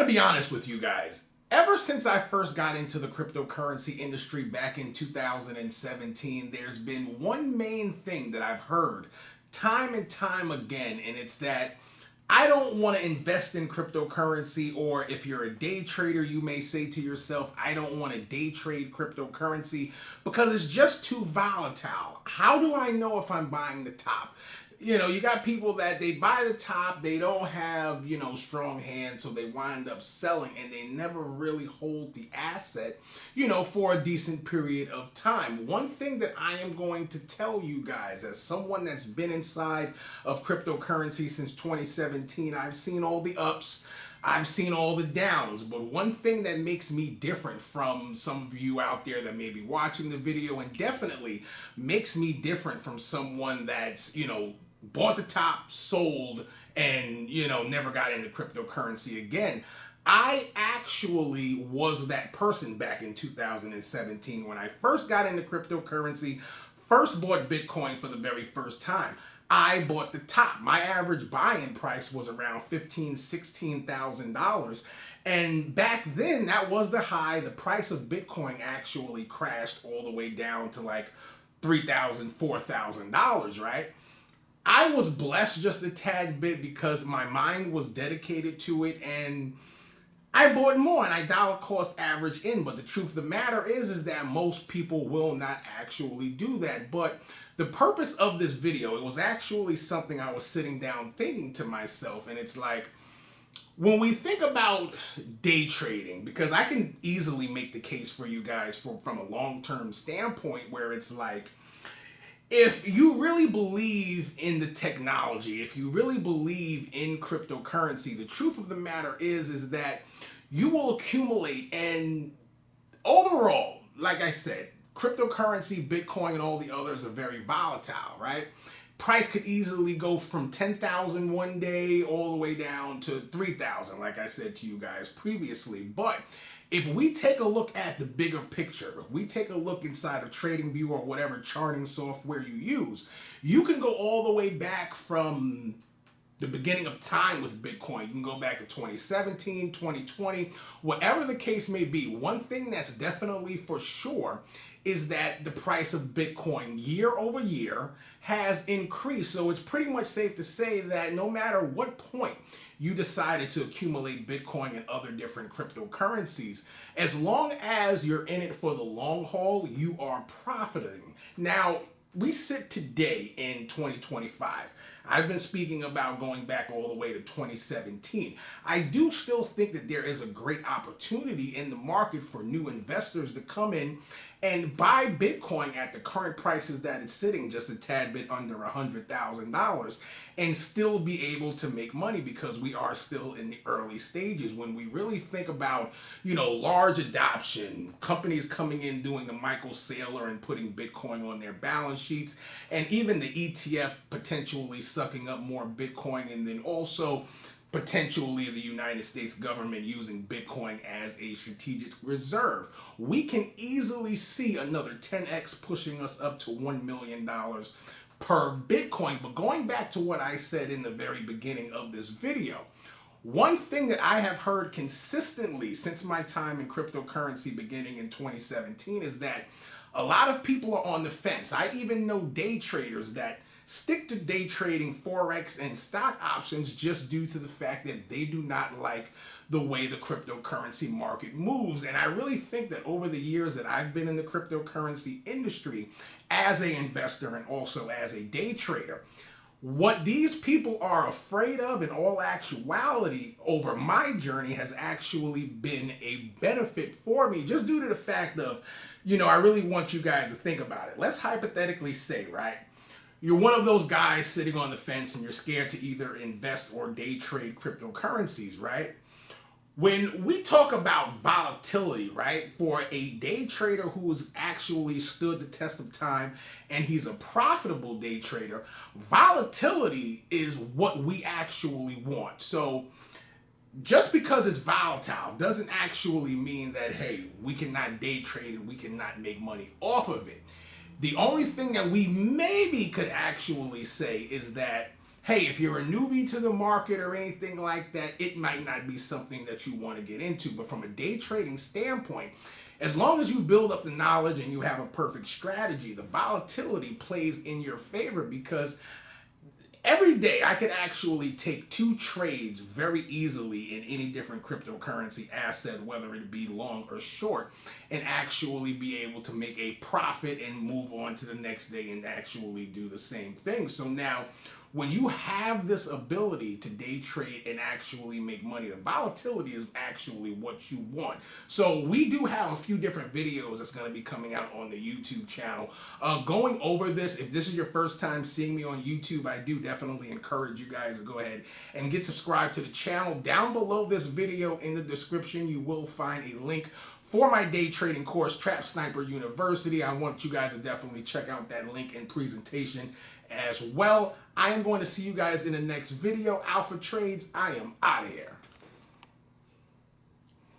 to be honest with you guys. Ever since I first got into the cryptocurrency industry back in 2017, there's been one main thing that I've heard time and time again, and it's that I don't want to invest in cryptocurrency, or if you're a day trader, you may say to yourself, I don't want to day trade cryptocurrency because it's just too volatile. How do I know if I'm buying the top? You got people that they buy the top, they don't have, strong hands, so they wind up selling and they never really hold the asset, for a decent period of time. One thing that I am going to tell you guys, as someone that's been inside of cryptocurrency since 2017, I've seen all the ups, I've seen all the downs, but one thing that makes me different from some of you out there that may be watching the video, and definitely makes me different from someone that's, bought the top, sold, and, never got into cryptocurrency again. I actually was that person back in 2017 when I first got into cryptocurrency, first bought Bitcoin for the very first time. I bought the top. My average buy-in price was around $15,000, $16,000. And back then, that was the high. The price of Bitcoin actually crashed all the way down to like $3,000, $4,000, right? I was blessed just a tad bit because my mind was dedicated to it, and I bought more and I dollar cost average in. But the truth of the matter is that most people will not actually do that. But the purpose of this video, it was actually something I was sitting down thinking to myself, and it's like, when we think about day trading, because I can easily make the case for you guys from a long-term standpoint where it's like, if you really believe in the technology, if you really believe in cryptocurrency, the truth of the matter is that you will accumulate. And overall, like I said, cryptocurrency, Bitcoin, and all the others are very volatile, right? Price could easily go from 10,000 one day all the way down to 3,000, like I said to you guys previously. But if we take a look at the bigger picture, if we take a look inside of TradingView or whatever charting software you use, you can go all the way back from the beginning of time with Bitcoin. You can go back to 2017, 2020, whatever the case may be. One thing that's definitely for sure is that the price of Bitcoin year over year has increased. So it's pretty much safe to say that no matter what point you decided to accumulate Bitcoin and other different cryptocurrencies, as long as you're in it for the long haul, you are profiting. Now, we sit today in 2025. I've been speaking about going back all the way to 2017. I do still think that there is a great opportunity in the market for new investors to come in and buy Bitcoin at the current prices that it's sitting, just a tad bit under $100,000, and still be able to make money, because we are still in the early stages. When we really think about, large adoption, companies coming in doing the Michael Saylor and putting Bitcoin on their balance sheets, and even the ETF potentially sucking up more Bitcoin, and then also potentially the United States government using Bitcoin as a strategic reserve, we can easily see another 10x pushing us up to $1 million per Bitcoin. But going back to what I said in the very beginning of this video, one thing that I have heard consistently since my time in cryptocurrency beginning in 2017 is that a lot of people are on the fence. I even know day traders that stick to day trading Forex and stock options just due to the fact that they do not like the way the cryptocurrency market moves. And I really think that over the years that I've been in the cryptocurrency industry as an investor and also as a day trader, what these people are afraid of in all actuality over my journey has actually been a benefit for me, just due to the fact of, I really want you guys to think about it. Let's hypothetically say, right, you're one of those guys sitting on the fence and you're scared to either invest or day trade cryptocurrencies, right? When we talk about volatility, right, for a day trader who's actually stood the test of time and he's a profitable day trader, volatility is what we actually want. So just because it's volatile doesn't actually mean that, hey, we cannot day trade and we cannot make money off of it. The only thing that we maybe could actually say is that hey, if you're a newbie to the market or anything like that, it might not be something that you want to get into. But from a day trading standpoint, as long as you build up the knowledge and you have a perfect strategy, the volatility plays in your favor, because every day I could actually take 2 trades very easily in any different cryptocurrency asset, whether it be long or short, and actually be able to make a profit and move on to the next day and actually do the same thing. So now, when you have this ability to day trade and actually make money, the volatility is actually what you want. So we do have a few different videos that's going to be coming out on the YouTube channel going over this. If this is your first time seeing me on YouTube, I do definitely encourage you guys to go ahead and get subscribed to the channel. Down below this video in the description, you will find a link for my day trading course, Trap Sniper University. I want you guys to definitely check out that link and presentation as well. I am going to see you guys in the next video. Alpha Trades, I am out of here.